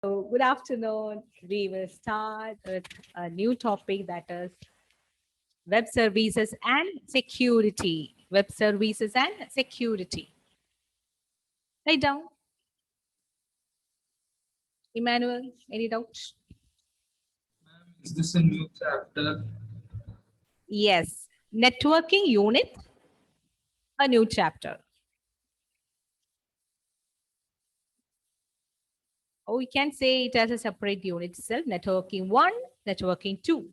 So good afternoon. We will start with a new topic, that is web services and security. Web services and security. Write down. Emmanuel, any doubts? Is this a new chapter? Yes. Networking unit, a new chapter. Or we can say it as a separate unit itself. Networking 1, networking 2.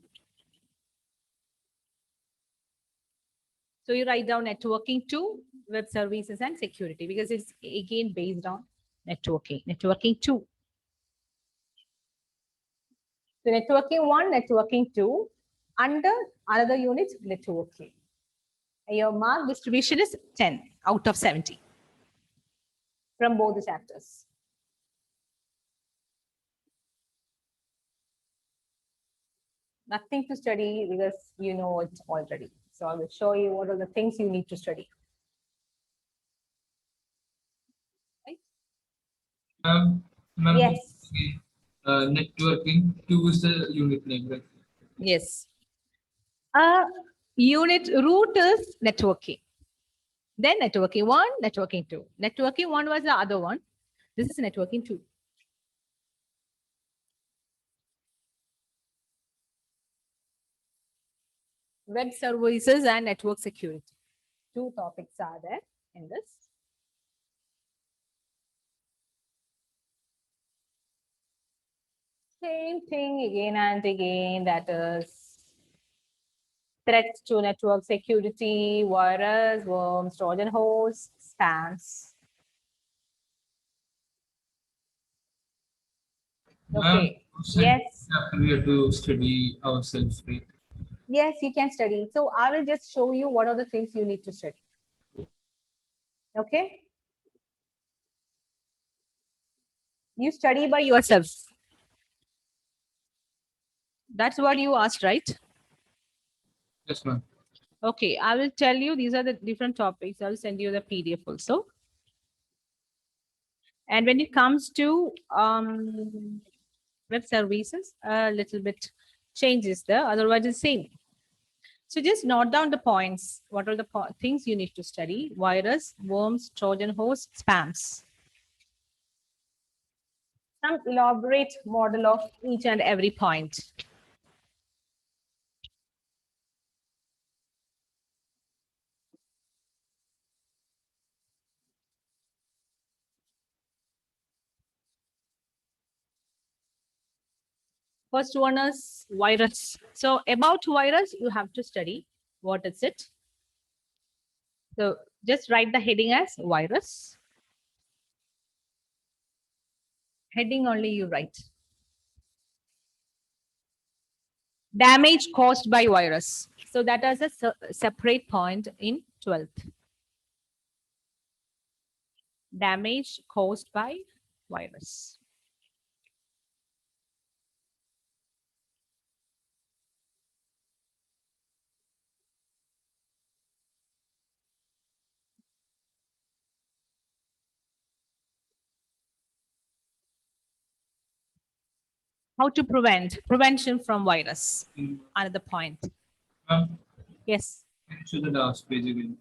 So you write down networking 2, web services and security, because it's again based on networking. Networking 2. So networking 1, networking 2, under another unit, networking. And your mark distribution is 10 out of 70 from both the chapters. Nothing to study because you know it already. So I will show you what are the things you need to study. Right? Ma'am, Yes. networking 2 is the unit name, right? Yes. Unit root is networking. Then networking 1, networking 2. Networking 1 was the other one. This is networking 2. Web services and network security. Two topics are there in this. Same thing again and again, that is threats to network security, virus, worms, Trojan horse, spams. Okay. Yes. We have to study ourselves, right? Yes, you can study. So I will just show you what are the things you need to study. Okay. You study by yourself. That's what you asked, right? Yes, ma'am. Okay, I will tell you these are the different topics. I'll send you the PDF also. And when it comes to web services, a little bit changes there, otherwise it's same. So just note down the points. What are the things you need to study? Virus, worms, Trojan horse, spams. Some elaborate model of each and every point. First one is virus. So about virus, you have to study what is it. So just write the heading as virus. Heading only you write. Damage caused by virus. So that is a separate point in 12th. Damage caused by virus. How to prevent? Prevention from virus. Another point. Ma'am, Yes. can you show the last page again?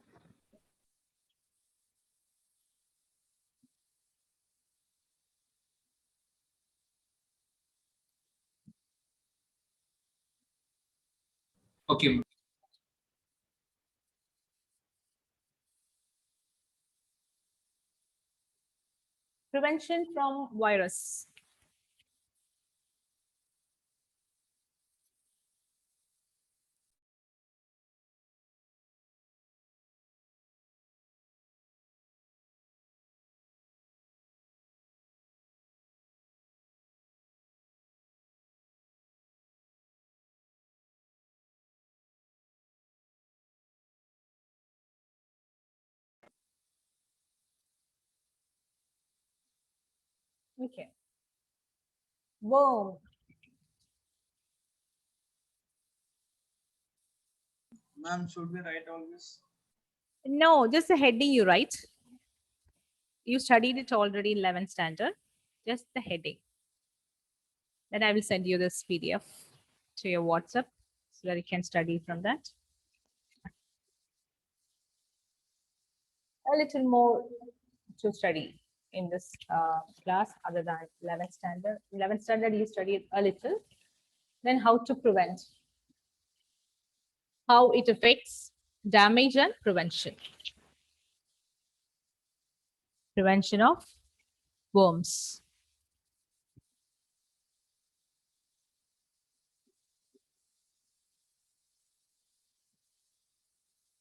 Okay, ma'am. Prevention from virus. Okay. Worm. Ma'am, should we write all this? No, just the heading you write. You studied it already in 11th standard. Just the heading. Then I will send you this PDF to your WhatsApp so that you can study from that. A little more to study in this class other than 11th standard. 11th standard you studied a little. Then how to prevent, how it affects damage and prevention. Prevention of worms.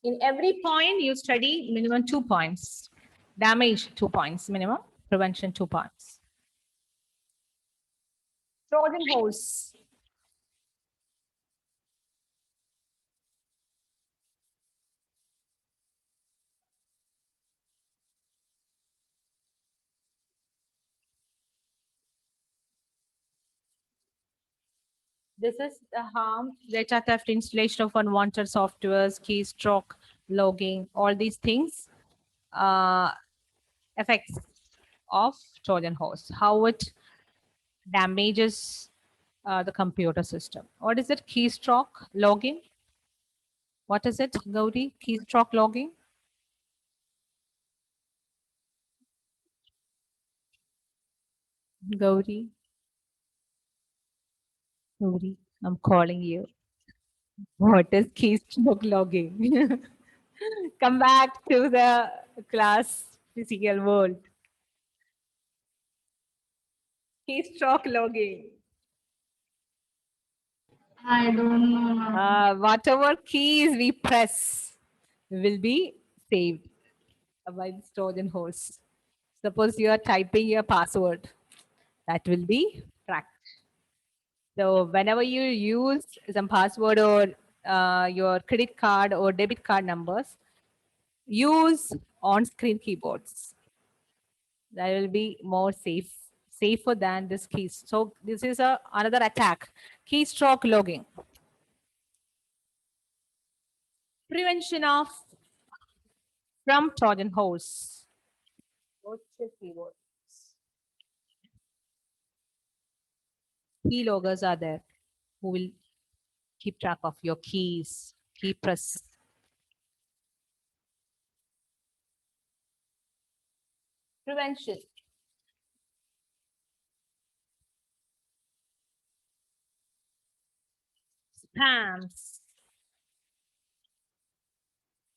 In every point you study minimum 2 points. Damage 2 points minimum, prevention 2 points. Trojan horse. This is the harm, data theft, installation of unwanted softwares, keystroke, logging, all these things, effects of Trojan horse, how it damages the computer system. What is it? Keystroke logging? What is it, Gauri? Keystroke logging? Gauri? Gauri, I'm calling you. What is keystroke logging? Come back to the class physical world. Keystroke logging. I don't know. Ma'am. Whatever keys we press will be saved by the Trojan horse. Suppose you are typing your password, that will be tracked. So whenever you use some password or your credit card or debit card numbers, use on-screen keyboards. That will be more safer than this keys. So this is another attack, keystroke logging. Prevention of from Trojan horse. What's your keyword? Key loggers are there who will keep track of your keys, key press. Prevention. Spams.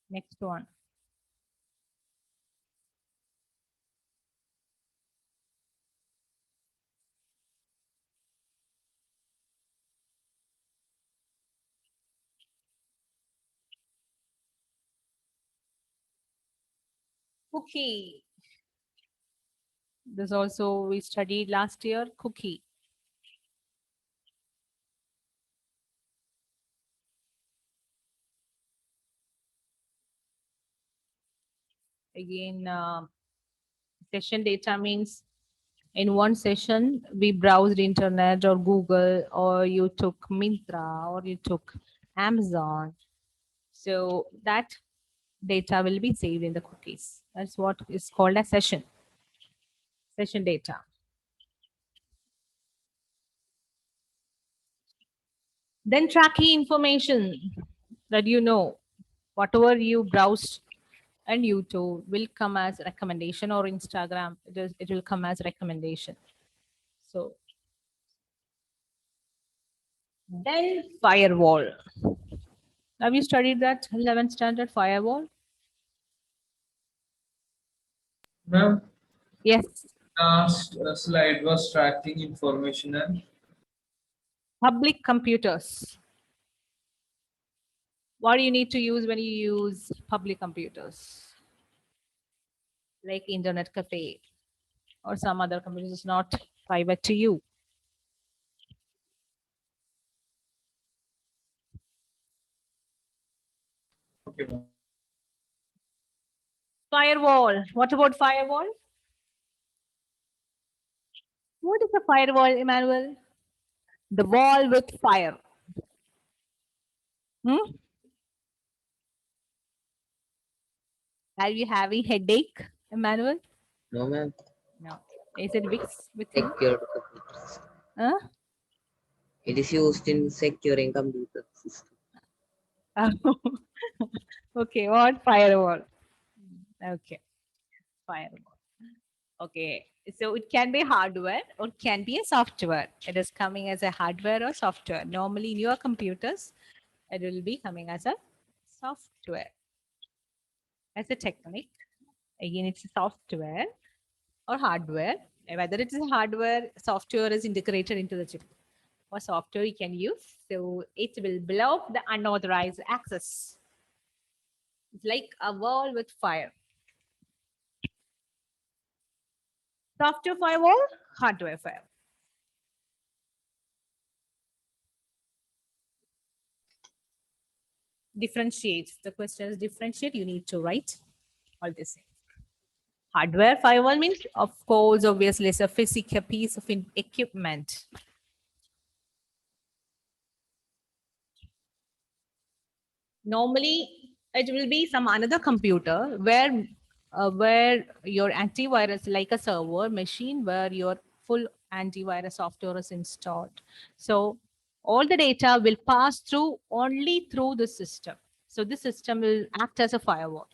Next one. Cookie. This also we studied last year, cookie. Again, session data means in one session we browsed internet or Google, or you took Myntra, or you took Amazon. So that data will be saved in the cookies. That's what is called a session data. Then tracking information that you know, whatever you browsed and YouTube will come as recommendation, or Instagram, it will come as recommendation. So then firewall. Have you studied that 11th standard firewall? Ma'am, Yes. last slide was tracking information and Public computers. What do you need to use when you use public computers? Like internet cafe or some other computers is not private to you. okay, ma'am. Firewall. What about firewall? What is a firewall, Emmanuel? The wall with fire. Hmm? Are you having headache, Emmanuel? No, ma'am. No. Is it Vicks with you? Secured computers. Huh? It is used in securing computer system. Okay, what firewall? Okay, firewall. Okay, so it can be hardware or it can be a software. It is coming as a hardware or software. Normally in your computers, it will be coming as a software. As a technique, again, it's a software or hardware. Whether it is hardware, software is integrated into the chip or software you can use. So it will block the unauthorized access. It's like a wall with fire. Software firewall, hardware firewall. Differentiate. The question is differentiate. You need to write all this. Hardware firewall means, of course, obviously, it's a physical piece of equipment. Normally, it will be some another computer where your antivirus, like a server machine, where your full antivirus software is installed. So all the data will pass through only through the system. So this system will act as a firewall.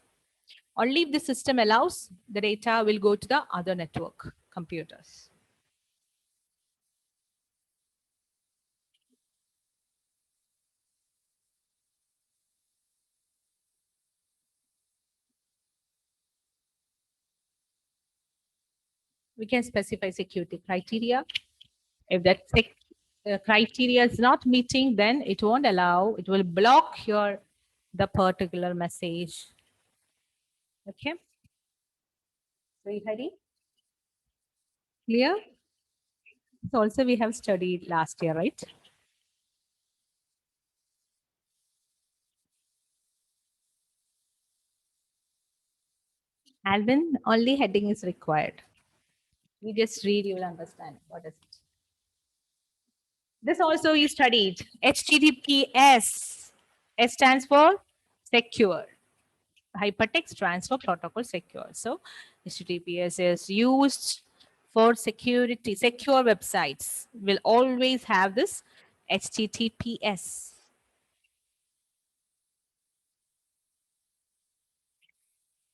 Only if the system allows, the data will go to the other network computers. We can specify security criteria. If that criteria is not meeting, then it won't allow, it will block the particular message. Okay. So, Hari, clear? So also we have studied last year, right? Alvin, only heading is required. You just read, you will understand what is it. This also you studied. HTTPS. S stands for secure. Hypertext Transfer Protocol secure. So HTTPS is used for security. Secure websites will always have this HTTPS.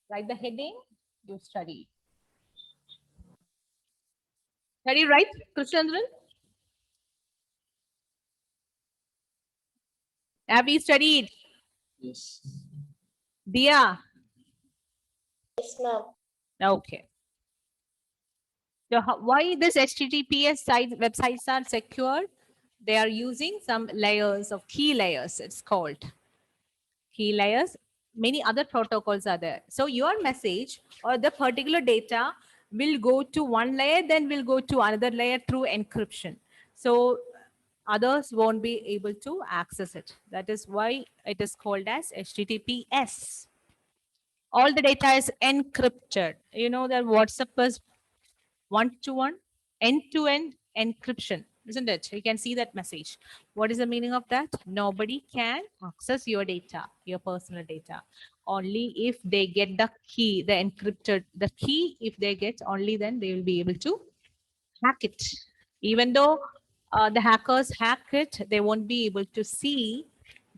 Write the heading you study. Study right, Krishandran? Have you studied? Yes. Dia? Yes, ma'am. Okay. So why this HTTPS websites are secure? They are using some layers of key layers, it's called. Key layers, many other protocols are there. So your message or the particular data will go to one layer, then will go to another layer through encryption. So others won't be able to access it. That is why it is called as HTTPS. All the data is encrypted. You know that WhatsApp is one-to-one, end-to-end encryption, isn't it? You can see that message. What is the meaning of that? Nobody can access your data, your personal data. Only if they get the key, the encrypted, the key, if they get, only then they will be able to hack it. Even though the hackers hack it, they won't be able to see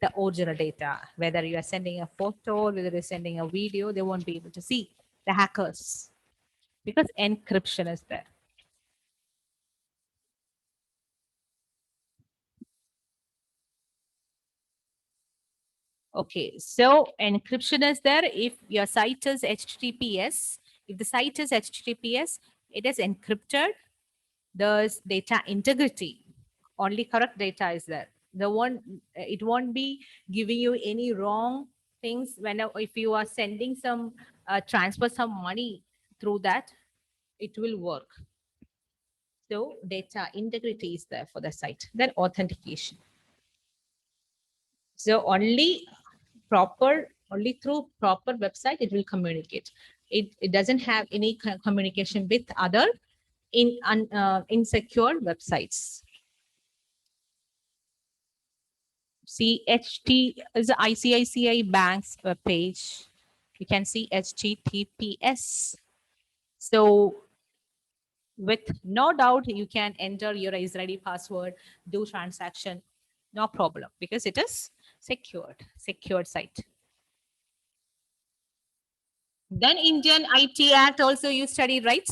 the original data. Whether you are sending a photo, whether you're sending a video, they won't be able to see, the hackers, because encryption is there. Okay, so encryption is there if your site is HTTPS. If the site is HTTPS, it is encrypted. There's data integrity. Only correct data is there. It won't be giving you any wrong things when if you are sending some transfer some money through that, it will work. So data integrity is there for the site. Then authentication. So only through proper website it will communicate. It doesn't have any communication with other insecure websites. See, is the ICICI Bank's page. You can see HTTPS. So with no doubt you can enter your Israeli password, do transaction, no problem, because it is secured site. Then Indian IT Act also you studied, right?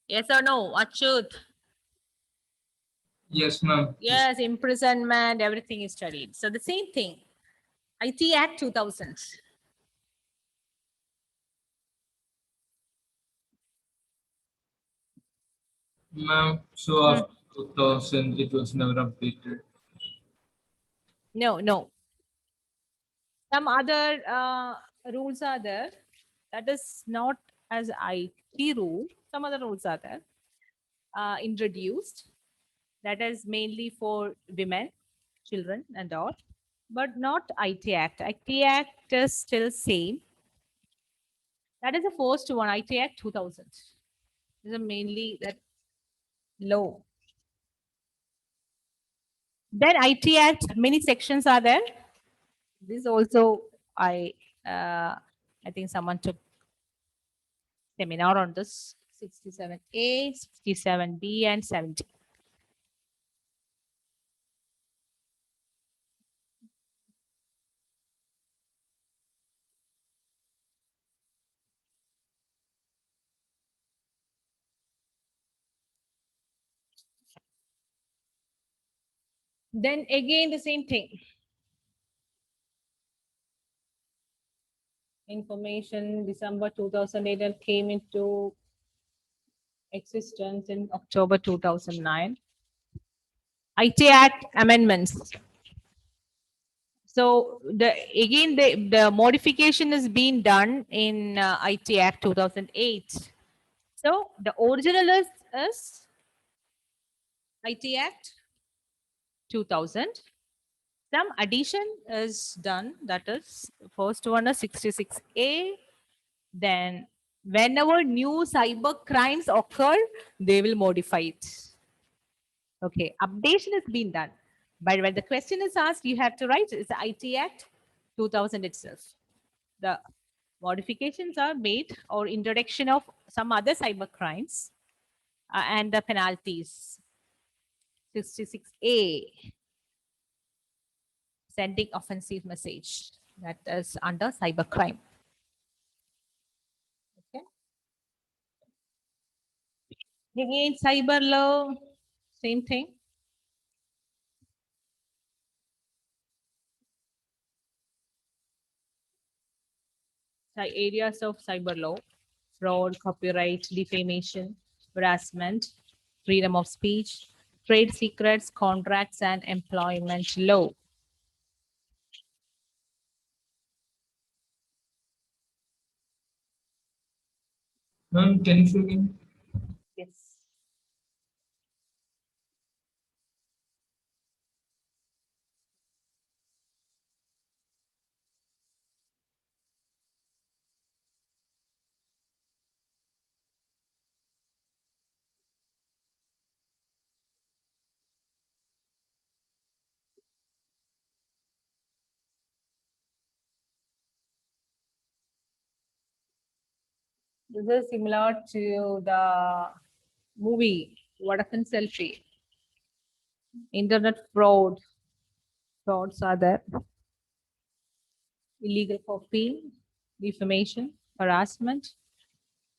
Yes or no, Achut? Yes, ma'am. Yes, imprisonment, everything is studied. So the same thing. IT Act 2000. Ma'am, so after 2000, it was never updated. No. Some other rules are there. That is not as IT rule. Some other rules are there introduced. That is mainly for women, children, and all, but not IT Act. IT Act is still same. That is the first one, IT Act 2000. This is mainly that law. Then IT Act, many sections are there. This also I think someone took seminar on this 67A, 67B, and 70. Then again the same thing. Information December 2008 came into existence in October 2009. IT Act amendments. So the modification is being done in IT Act 2008. So the original is IT Act 2000. Some addition is done. That is first one is 66A. Then whenever new cyber crimes occur, they will modify it. Okay, updation has been done. But when the question is asked, you have to write it's the IT Act 2000 itself. The modifications are made or introduction of some other cyber crimes and the penalties. 66A, sending offensive message. That is under cybercrime. Okay. Again, cyber law, same thing. Areas of cyber law: fraud, copyright, defamation, harassment, freedom of speech, trade secrets, contracts, and employment law. Ma'am, can you show again? Yes. This is similar to the movie Vadakan Selfie. Internet frauds are there. Illegal copying, defamation, harassment,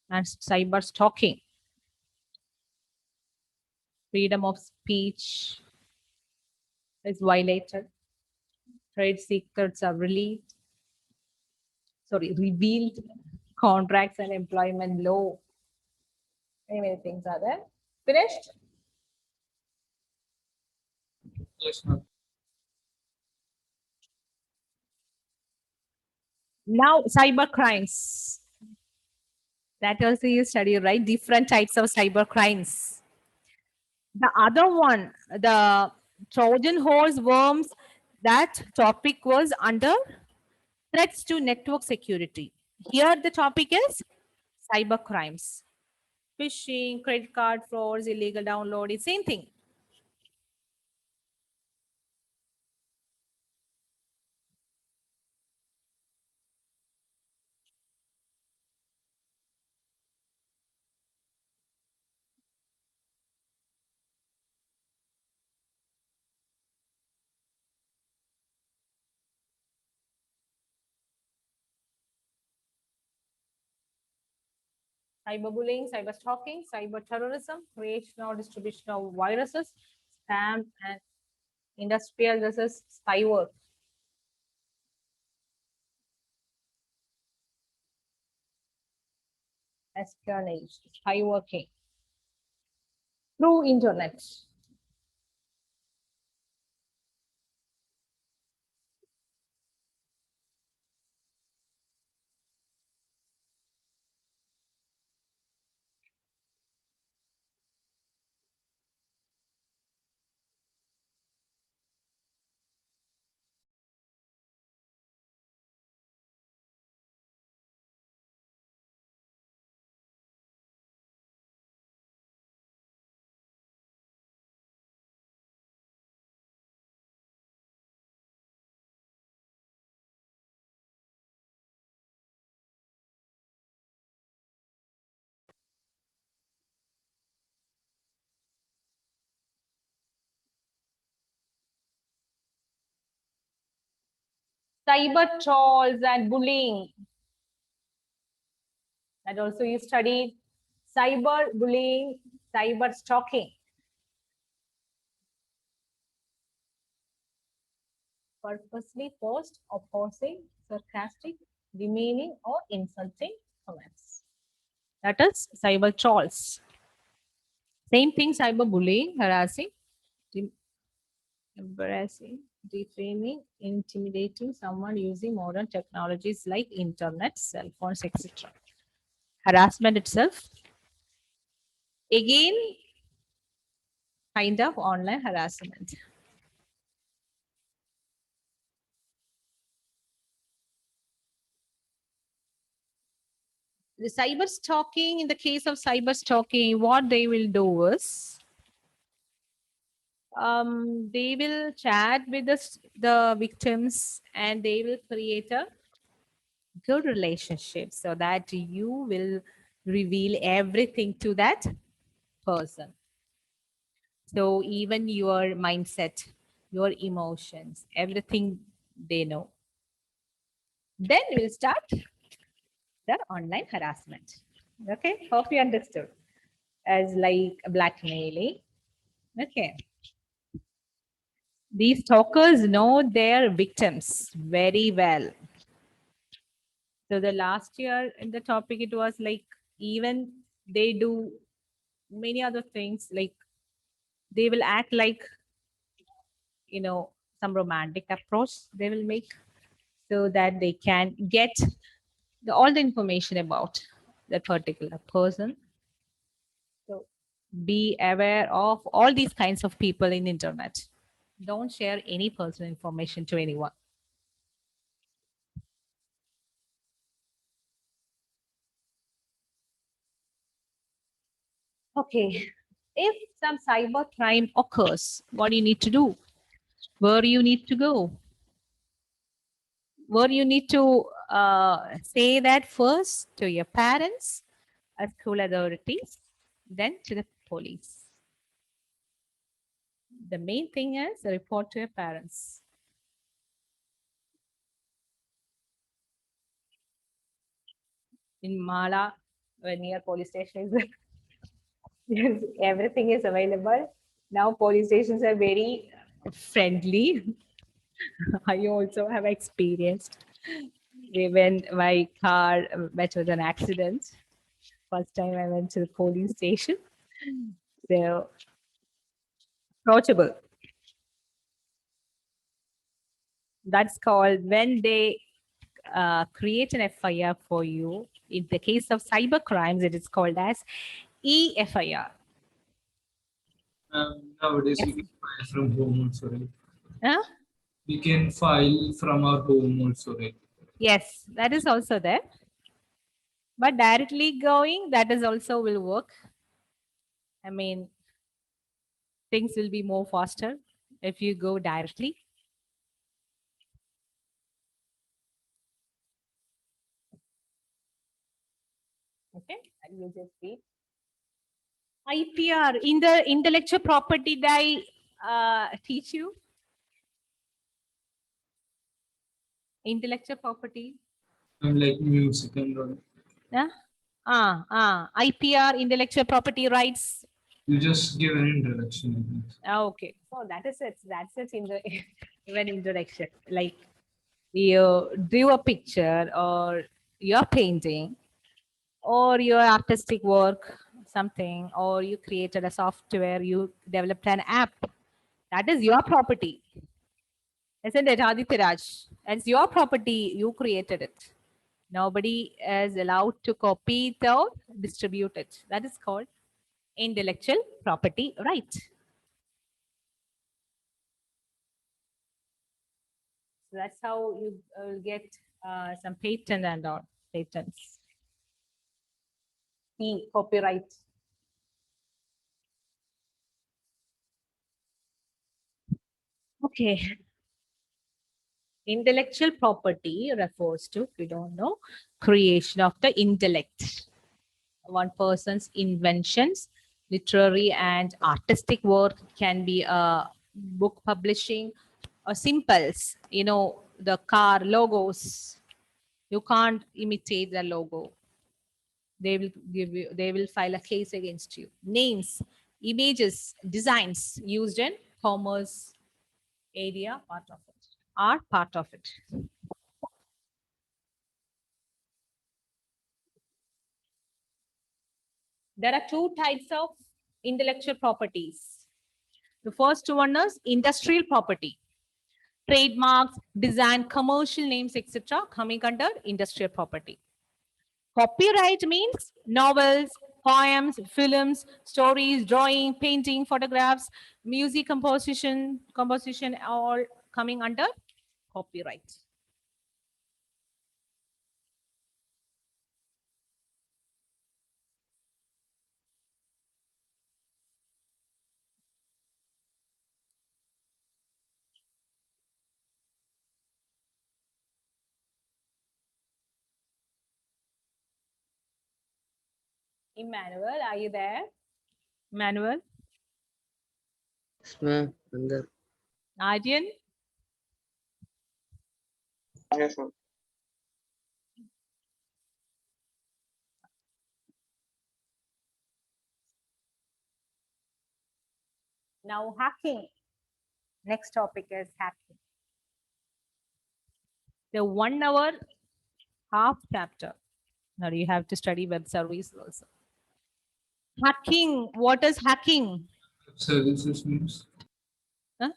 and cyber stalking. Freedom of speech is violated. Trade secrets are revealed. Contracts and employment law. Many things are there. Finished? Yes, ma'am. Now, cyber crimes. That also you study, right? Different types of cyber crimes. The other one, the Trojan horse worms, that topic was under threats to network security. Here the topic is cyber crimes. Phishing, credit card frauds, illegal download, it's same thing. cyberbullying, cyber stalking, cyber terrorism, creation or distribution of viruses, spam, and industrial versus spy work. Espionage, spy working through internet. Cyber trolls and bullying. That also you studied. Cyber bullying, cyber stalking. Purposely post opposing, sarcastic, demeaning, or insulting comments. That is cyber trolls. Same thing, cyberbullying, harassing, embarrassing, defaming, intimidating someone using modern technologies like internet, cell phones, etc. Harassment itself, again, kind of online harassment. The cyber stalking, in the case of cyber stalking, what they will do is they will chat with the victims and they will create a good relationship so that you will reveal everything to that person. So even your mindset, your emotions, everything they know. Then we'll start the online harassment. Okay, hope you understood. As like blackmailing. Okay. These stalkers know their victims very well. So the last year in the topic, it was like even they do many other things, like they will act like, some romantic approach they will make so that they can get all the information about that particular person. So be aware of all these kinds of people in internet. Don't share any personal information to anyone. Okay. If some cyber crime occurs, what do you need to do? Where you need to go? Where you need to say that first to your parents, school authorities, then to the police. The main thing is report to your parents. In Mala, when near police station is yes, everything is available. Now police stations are very friendly. I also have experienced when my car met with an accident. First time I went to the police station. So approachable. That's called when they create an FIR for you. In the case of cyber crimes, it is called as EFIR. Nowadays we can file from home also, right? Huh? We can file from our home also, right? Yes, that is also there. But directly going, that is also will work. I mean, things will be more faster if you go directly. Okay, and you just read. IPR, in the intellectual property, did I teach you? Intellectual property. And like music and all. Yeah. IPR, intellectual property rights. You just give an introduction. I think. Okay, so that is it. That's it in the even introduction. Like you drew a picture or your painting or your artistic work, something, or you created a software, you developed an app. That is your property. Isn't it, Aditya Raj? It's your property. You created it. Nobody is allowed to copy it or distribute it. That is called intellectual property right. So that's how you get some patent and all patents. Copyright. Okay. Intellectual property refers to, if you don't know, creation of the intellect. One person's inventions, literary and artistic work can be a book publishing or simples, the car logos. You can't imitate the logo. They will file a case against you. Names, images, designs used in commerce area, part of it, are part of it. There are two types of intellectual properties. The first one is industrial property. Trademarks, design, commercial names, etc. coming under industrial property. Copyright means novels, poems, films, stories, drawing, painting, photographs, music composition all coming under copyright. Emmanuel, are you there? Emmanuel? Yes, ma'am. Under. Aryan? Yes, ma'am. Now hacking. Next topic is hacking. The 1 hour half chapter. Now you have to study web services also. Hacking. What is hacking? Services means. Huh?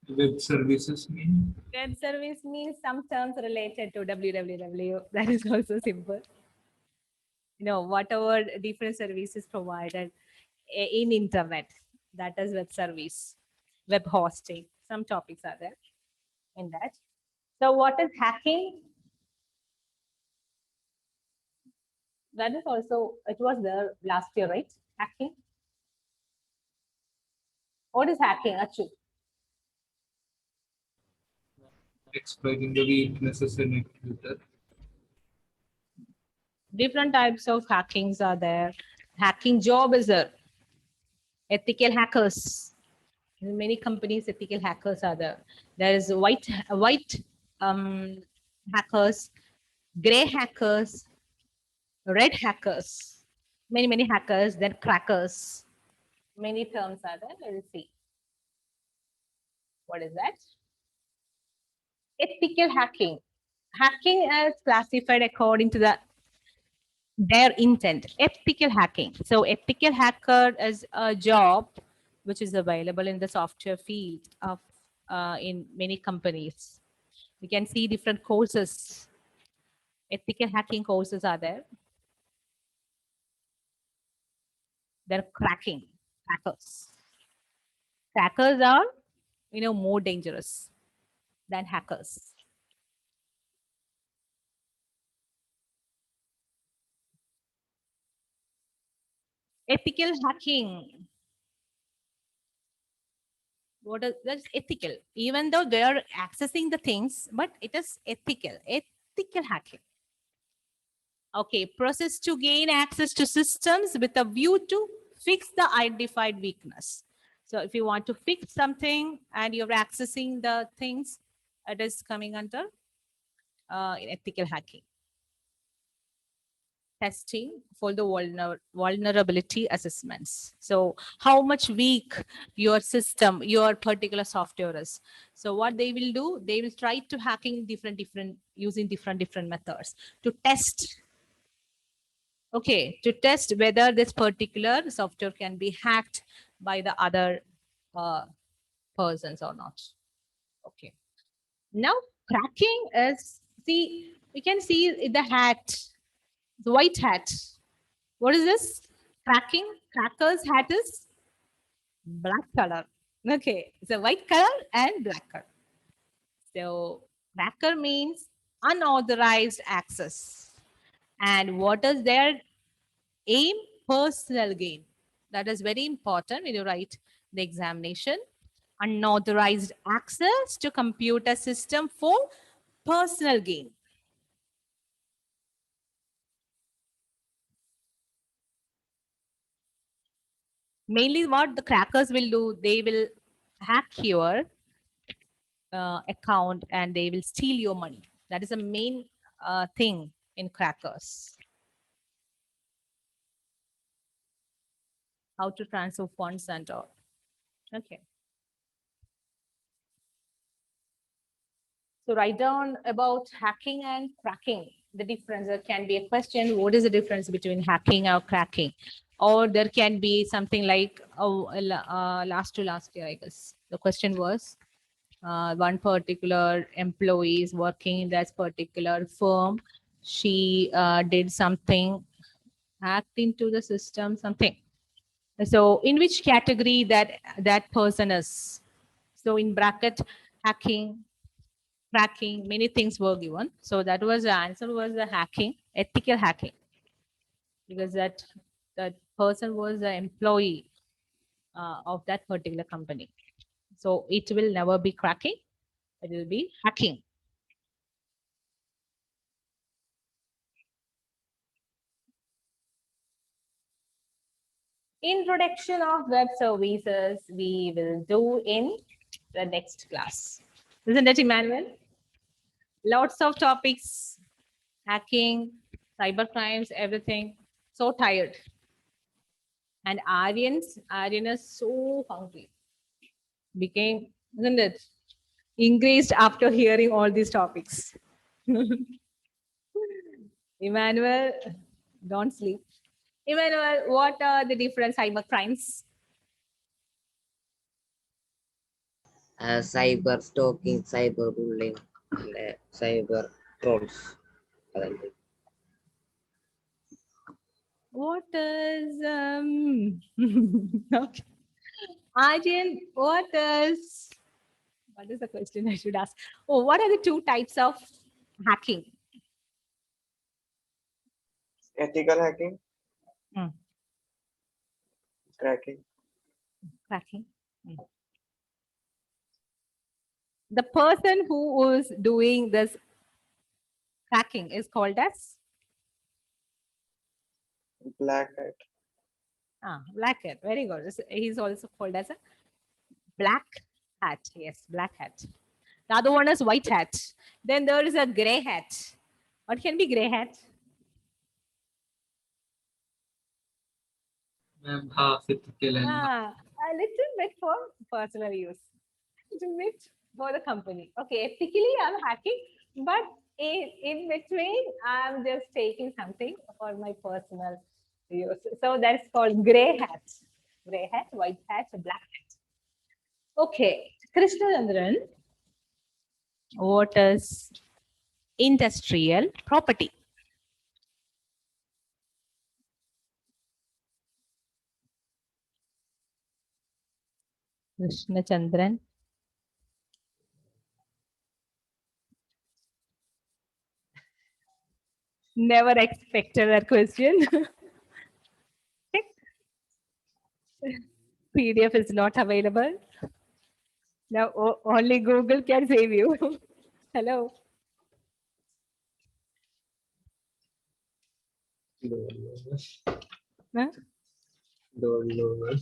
Web services mean. Web service means some terms related to www. That is also simple. Whatever different services provided in internet, that is web service, web hosting. Some topics are there in that. So what is hacking? That is also, it was there last year, right? Hacking. What is hacking, Achu? Exploiting the weaknesses in a computer. Different types of hackings are there. Hacking job is there. Ethical hackers. In many companies, ethical hackers are there. There is white hackers, gray hackers, red hackers, many hackers, then crackers. Many terms are there. Let's see. What is that? Ethical hacking. Hacking is classified according to their intent. Ethical hacking. So ethical hacker is a job which is available in the software field of in many companies. We can see different courses. Ethical hacking courses are there. They're crackers. Crackers are, more dangerous than hackers. Ethical hacking. What is that's ethical? Even though they are accessing the things, but it is ethical. Ethical hacking. Okay, process to gain access to systems with a view to fix the identified weakness. So if you want to fix something and you're accessing the things, it is coming under ethical hacking. testing for the vulnerability assessments. So how much weak your system, your particular software is. So what they will do, they will try to hacking different using different methods to test. Okay, to test whether this particular software can be hacked by the other persons or not. Okay. Now cracking is, see, we can see the hat, the white hat. What is this? Cracking. Cracker's hat is black color. Okay, it's a white color and black color. So cracker means unauthorized access. And what is their aim? Personal gain. That is very important when you write the examination. Unauthorized access to computer system for personal gain. Mainly what the crackers will do, they will hack your account and they will steal your money. That is the main thing in crackers. How to transfer funds and all. Okay. So write down about hacking and cracking. The difference, there can be a question, what is the difference between hacking or cracking? Or there can be something like, last year, I guess. The question was, one particular employee is working in that particular firm. She did something, hacked into the system, something. So in which category that person is? So in bracket, hacking, cracking, many things were given. So that was the answer, was the hacking, ethical hacking, because that person was the employee of that particular company. So it will never be cracking, it will be hacking. Introduction of web services we will do in the next class. Isn't it, Emmanuel? Lots of topics, hacking, cyber crimes, everything. So tired. And Aryan is so hungry. Became, isn't it? Increased after hearing all these topics. Emmanuel, don't sleep. Emmanuel, what are the different cyber crimes? Cyber stalking, cyber bullying, and cyber trolls. അതല്ലേ? What is okay. Aryan, what is the question I should ask? Oh, what are the two types of hacking? Ethical hacking, Hmm. cracking. Cracking. The person who is doing this cracking is called as Black hat. black hat. Very good. He's also called as a black hat. Yes, black hat. The other one is white hat. Then there is a gray hat. What can be gray hat? Ma'am, half ethical and A little bit for personal use, a little bit for the company. Okay, ethically I'm hacking, but in between I'm just taking something for my personal use. So that's called gray hat. Gray hat, white hat, black hat. Okay, Krishna Chandran, what is industrial property? Krishna Chandran. Never expected that question. PDF is not available. Now only Google can save you. Hello. Huh? Don't know.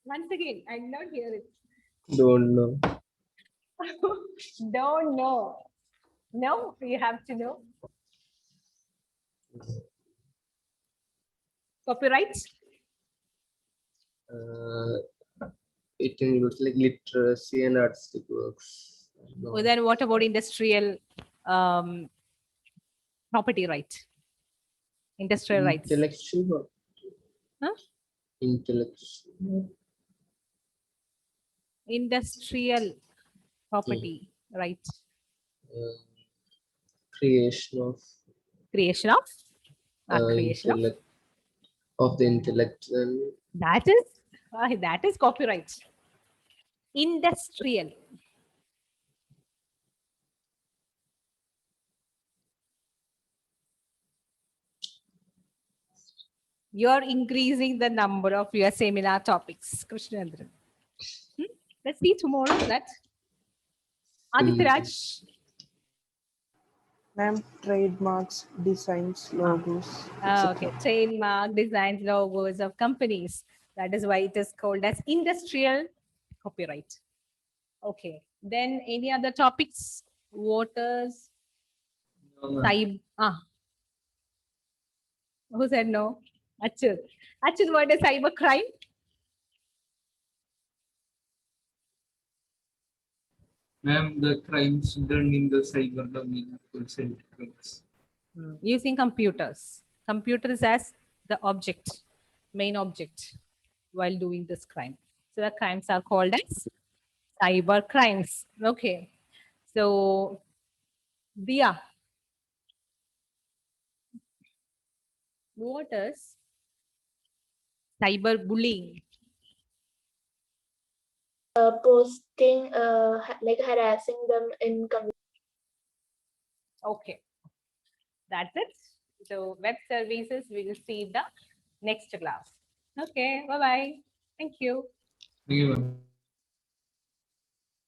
Once again, I did not hear it. Don't know. Don't know. No, you have to know. Copyright? It includes like literacy and artistic works. No. Well, then what about industrial property right? Industrial rights. Intellectual work. Huh? Intellectual. Industrial property right. Creation of Creation of? Creation of? intellect of the intellect and That is copyright. Industrial. You're increasing the number of your seminar topics, Krishnendran. Let's see tomorrow that. Aditiraj. Ma'am, trademarks, designs, logos. Okay. Trademark, designs, logos of companies. That is why it is called as industrial copyright. Okay. Then any other topics? Waters, No, ma'am. Who said no? Achut. Achut, what is cyber crime? Ma'am, the crimes done in the cyber domain are called cyber crimes. Using computers. Computers as the object, main object while doing this crime. So the crimes are called as cyber crimes. Okay. So, Dia, what is cyber bullying? Posting, like harassing them in Okay. That's it. So web services, we will see the next class. Okay. Bye-bye. Thank you. Thank you, ma'am.